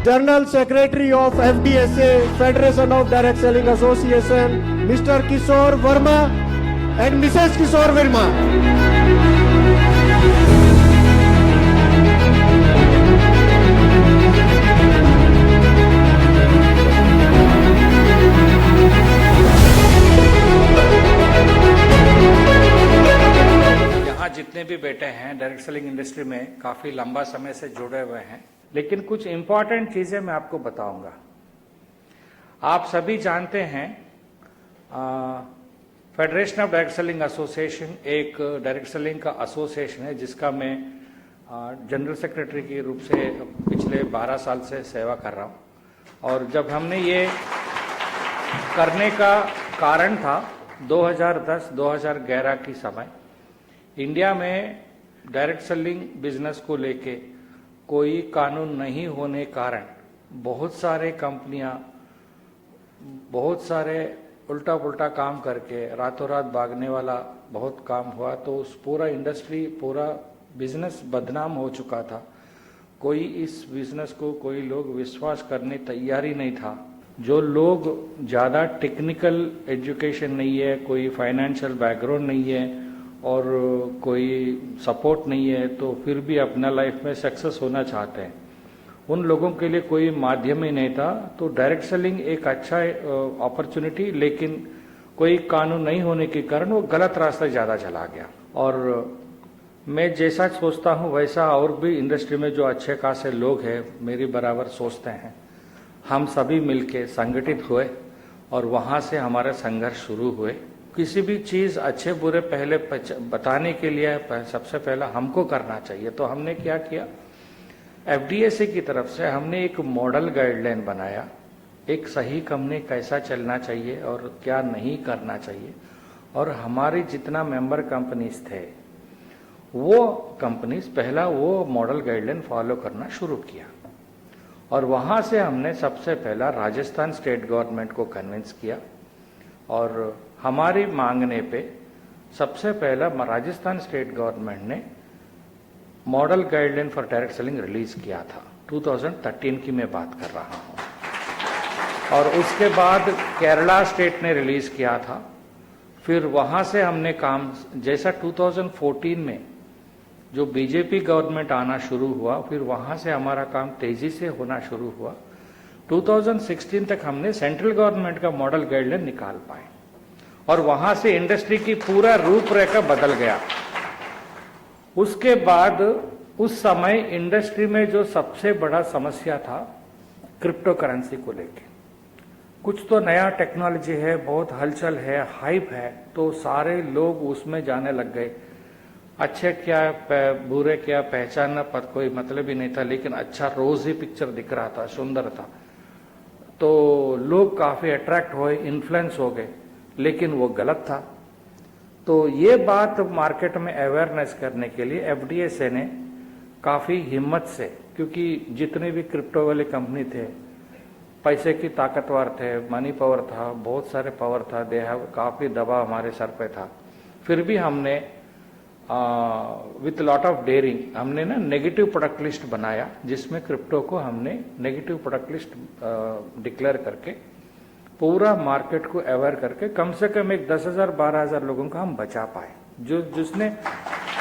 General Secretary of FDSA, Federation of Direct Selling Association, Mr. Kishore Verma and Mrs. Kishore Verma. यहाँ जितने भी बेटे हैं direct selling industry में काफी लंबा समय से जुड़े हुए हैं, लेकिन कुछ इंपॉर्टेंट चीजें मैं आपको बताऊंगा। आप सभी जानते हैं federation of direct selling association एक डायरेक्ट सेलिंग का एसोसिएशन है जिसका मैं जनरल सेक्रेटरी के रूप से पिछले 12 साल से सेवा कर रहा हूं। और जब हमने ये करने का कारण था 2010-2011 की समय, इंडिया में डायरेक्ट सेलिंग बिजनेस को लेके कोई कानून नहीं होने कारण बहुत सारे कंपनियां बहुत सारे उल्टा पुल्टा काम करके रातों रात भागने वाला बहुत काम हुआ, तो उस पूरा इंडस्ट्री पूरा बिजनेस बदनाम हो चुका था। कोई इस बिजनेस को कोई लोग विश्वास करने तैयार ही नहीं था। जो लोग ज़्यादा टेक्निकल एजुकेशन नहीं है, कोई फाइनेंशियल बैकग्राउंड नहीं है और कोई सपोर्ट नहीं है, तो फिर भी अपना लाइफ में सक्सेस होना चाहते हैं, उन लोगों के लिए कोई माध्यम ही नहीं था। तो डायरेक्ट सेलिंग एक अच्छा अपॉर्चुनिटी, लेकिन कोई कानून नहीं होने के कारण वो गलत रास्ता ज़्यादा चला गया। और मैं जैसा सोचता हूँ वैसा और भी इंडस्ट्री में जो अच्छे खासे लोग हैं मेरी बराबर सोचते हैं, हम सभी मिलके संगठित हुए और वहाँ से हमारा संघर्ष शुरू हुए। किसी भी चीज़ अच्छे बुरे पहले बताने के लिए सबसे पहला हमको करना चाहिए। तो हमने क्या किया, एफडीएसए की तरफ से हमने एक मॉडल गाइडलाइन बनाया, एक सही कंपनी कैसा चलना चाहिए और क्या नहीं करना चाहिए। और हमारी जितना मेंबर कंपनीज थे वो कंपनीज पहला वो मॉडल गाइडलाइन फॉलो करना शुरू किया। और वहाँ से हमने सबसे पहला राजस्थान स्टेट गवर्नमेंट को कन्विंस किया और हमारी मांगने पे सबसे पहला राजस्थान स्टेट गवर्नमेंट ने model guideline for direct selling release किया था। 2013 की मैं बात कर रहा हूं। और उसके बाद केरला स्टेट ने रिलीज किया था। फिर वहां से हमने काम, जैसा 2014 में जो बीजेपी गवर्नमेंट आना शुरू हुआ, फिर वहां से हमारा काम तेजी से होना शुरू हुआ। 2016 तक हमने सेंट्रल गवर्नमेंट का मॉडल गाइडलाइन निकाल पाए और वहां से इंडस्ट्री की पूरा रूपरेखा बदल गया। उसके बाद उस समय इंडस्ट्री में जो सबसे बड़ा समस्या था क्रिप्टो करेंसी को लेके, कुछ तो नया टेक्नोलॉजी है, बहुत हलचल है, हाइप है, तो सारे लोग उसमें जाने लग गए। अच्छे क्या बुरे क्या पहचानना पर कोई मतलब ही नहीं था, लेकिन अच्छा रोज ही पिक्चर दिख रहा था, सुंदर था, तो लोग काफी अट्रैक्ट हुए, इन्फ्लुएंस हो गए, लेकिन वो गलत था। तो ये बात मार्केट में अवेयरनेस करने के लिए एफडीएसए ने काफी हिम्मत से, क्योंकि जितने भी क्रिप्टो वाले कंपनी थे पैसे की ताकतवर थे, मनी पावर था, बहुत सारे पावर था, काफी दबाव हमारे सर पे था, फिर भी हमने विथ लॉट ऑफ डेयरिंग हमने ना नेगेटिव प्रोडक्ट लिस्ट बनाया, जिसमें क्रिप्टो को हमने नेगेटिव प्रोडक्ट लिस्ट डिक्लेयर करके पूरा मार्केट को अवेयर करके कम से कम एक 10,000-12,000 लोगों को हम बचा पाए। जिसने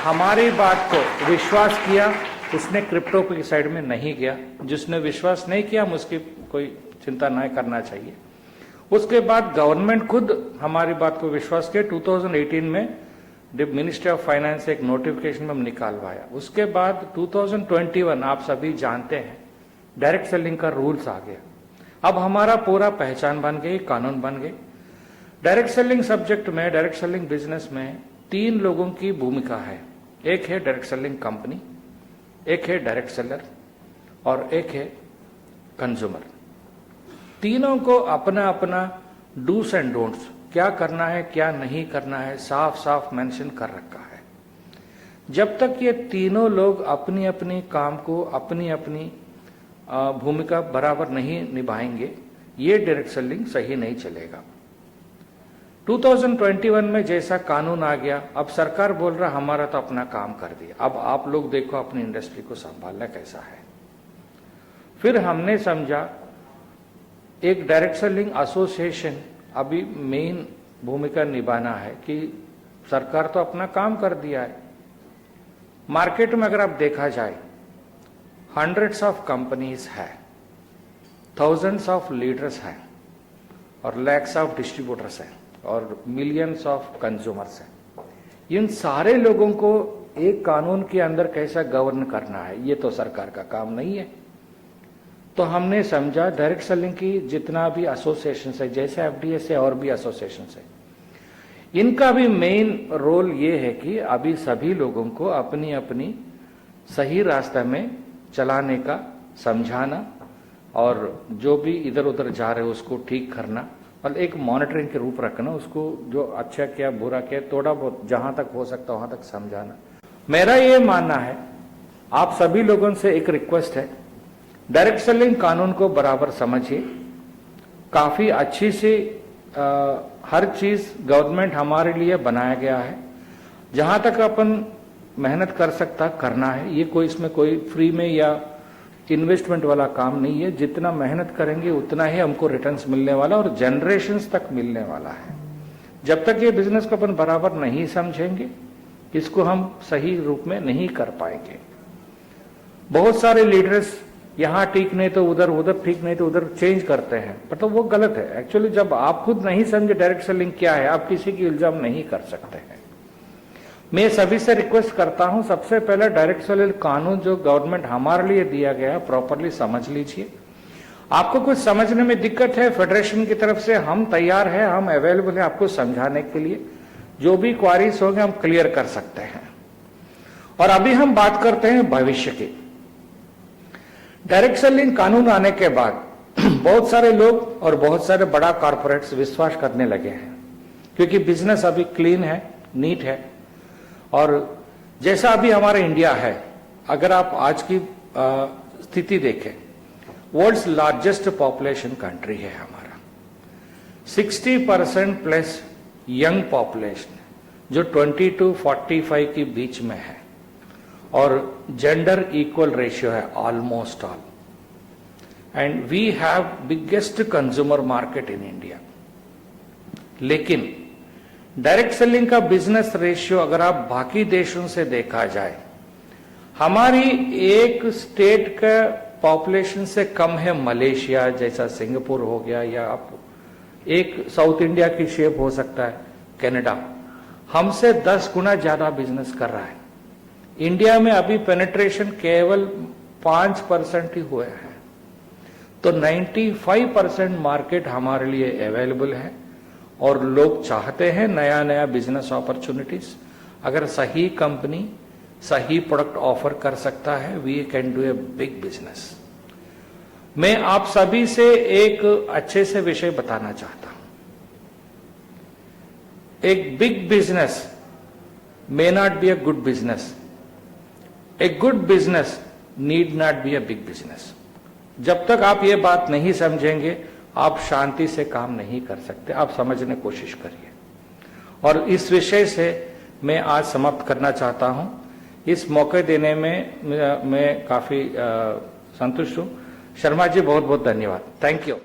हमारी बात को विश्वास किया उसने क्रिप्टो की साइड में नहीं गया, जिसने विश्वास नहीं किया उसकी कोई चिंता नहीं करना चाहिए। उसके बाद गवर्नमेंट खुद हमारी बात को विश्वास किया। 2018 में मिनिस्ट्री ऑफ फाइनेंस एक नोटिफिकेशन में निकालवाया। उसके बाद 2021 आप सभी जानते हैं डायरेक्ट सेलिंग का रूल्स आ गया। अब हमारा पूरा पहचान बन गई, कानून बन गए। डायरेक्ट सेलिंग सब्जेक्ट में, डायरेक्ट सेलिंग बिजनेस में 3 लोगों की भूमिका है। एक है डायरेक्ट सेलिंग कंपनी, एक है डायरेक्ट सेलर और एक है कंज्यूमर। तीनों को अपना अपना डूस एंड डोंट्स, क्या करना है क्या नहीं करना है, साफ साफ मेंशन कर रखा है। जब तक ये तीनों लोग अपनी अपनी काम को, अपनी अपनी भूमिका बराबर नहीं निभाएंगे, ये डायरेक्ट सेलिंग सही नहीं चलेगा। 2021 में जैसा कानून आ गया, अब सरकार बोल रहा हमारा तो अपना काम कर दिया, अब आप लोग देखो अपनी इंडस्ट्री को संभालना कैसा है। फिर हमने समझा एक डायरेक्ट सेलिंग एसोसिएशन अभी मेन भूमिका निभाना है कि सरकार तो अपना काम कर दिया है। मार्केट में अगर आप देखा जाए, हंड्रेड्स ऑफ कंपनीज है, थाउजेंड्स ऑफ लीडर्स हैं और लैक्स ऑफ डिस्ट्रीब्यूटर्स हैं और मिलियंस ऑफ कंज्यूमर्स हैं। इन सारे लोगों को एक कानून के अंदर कैसा गवर्न करना है, ये तो सरकार का काम नहीं है। तो हमने समझा डायरेक्ट सेलिंग की जितना भी एसोसिएशन है, जैसे एफडीएस है और भी एसोसिएशन है, इनका भी मेन रोल ये है कि अभी सभी लोगों को अपनी अपनी सही रास्ते में चलाने का समझाना और जो भी इधर उधर जा रहे हो उसको ठीक करना और एक मॉनिटरिंग के रूप रखना, उसको जो अच्छा किया बुरा किया थोड़ा बहुत जहां तक हो सकता वहां तक समझाना। मेरा ये मानना है, आप सभी लोगों से एक रिक्वेस्ट है, डायरेक्ट सेलिंग कानून को बराबर समझिए। काफी अच्छी सी हर चीज गवर्नमेंट हमारे लिए बनाया गया है, जहां तक अपन मेहनत कर सकता करना है। ये कोई इसमें कोई फ्री में या इन्वेस्टमेंट वाला काम नहीं है, जितना मेहनत करेंगे उतना ही हमको रिटर्न्स मिलने वाला और जनरेशन्स तक मिलने वाला है। जब तक ये बिजनेस को अपन बराबर नहीं समझेंगे, इसको हम सही रूप में नहीं कर पाएंगे। बहुत सारे लीडर्स यहां ठीक नहीं तो उधर, उधर ठीक नहीं तो उधर चेंज करते हैं, मतलब वो गलत है। एक्चुअली जब आप खुद नहीं समझे डायरेक्ट सेलिंग क्या है, आप किसी की इल्जाम नहीं कर सकते हैं। मैं सभी से रिक्वेस्ट करता हूं, सबसे पहले डायरेक्ट सेलिंग कानून जो गवर्नमेंट हमारे लिए दिया गया है प्रॉपरली समझ लीजिए। आपको कुछ समझने में दिक्कत है, फेडरेशन की तरफ से हम तैयार हैं, हम अवेलेबल है आपको समझाने के लिए। जो भी क्वारीज होंगे हम क्लियर कर सकते हैं। और अभी हम बात करते हैं भविष्य की। डायरेक्ट सेलिंग कानून आने के बाद बहुत सारे लोग और बहुत सारे बड़ा कॉर्पोरेट्स विश्वास करने लगे हैं, क्योंकि बिजनेस अभी क्लीन है, नीट है। और जैसा अभी हमारा इंडिया है, अगर आप आज की स्थिति देखें, वर्ल्ड्स लार्जेस्ट पॉपुलेशन कंट्री है हमारा। 60% प्लस यंग पॉपुलेशन जो 20 to 45 के बीच में है और जेंडर इक्वल रेशियो है almost all. And we have biggest consumer market in India. लेकिन डायरेक्ट सेलिंग का बिजनेस रेशियो अगर आप बाकी देशों से देखा जाए, हमारी एक स्टेट का पॉपुलेशन से कम है मलेशिया जैसा, सिंगापुर हो गया, या आप एक साउथ इंडिया की शेप हो सकता है कनाडा, हमसे 10 गुना ज्यादा बिजनेस कर रहा है। इंडिया में अभी पेनिट्रेशन केवल 5% ही हुए हैं, तो 95% मार्केट हमारे लिए अवेलेबल है और लोग चाहते हैं नया नया बिजनेस अपॉर्चुनिटीज। अगर सही कंपनी सही प्रोडक्ट ऑफर कर सकता है, we can do a big business. मैं आप सभी से एक अच्छे से विषय बताना चाहता हूं। एक big business may not be a good business. A good business need not be a big business. जब तक आप ये बात नहीं समझेंगे, आप शांति से काम नहीं कर सकते। आप समझने की कोशिश करिए। और इस विषय से मैं आज समाप्त करना चाहता हूं। इस मौके देने में मैं काफी संतुष्ट हूं। शर्मा जी बहुत बहुत धन्यवाद। Thank you.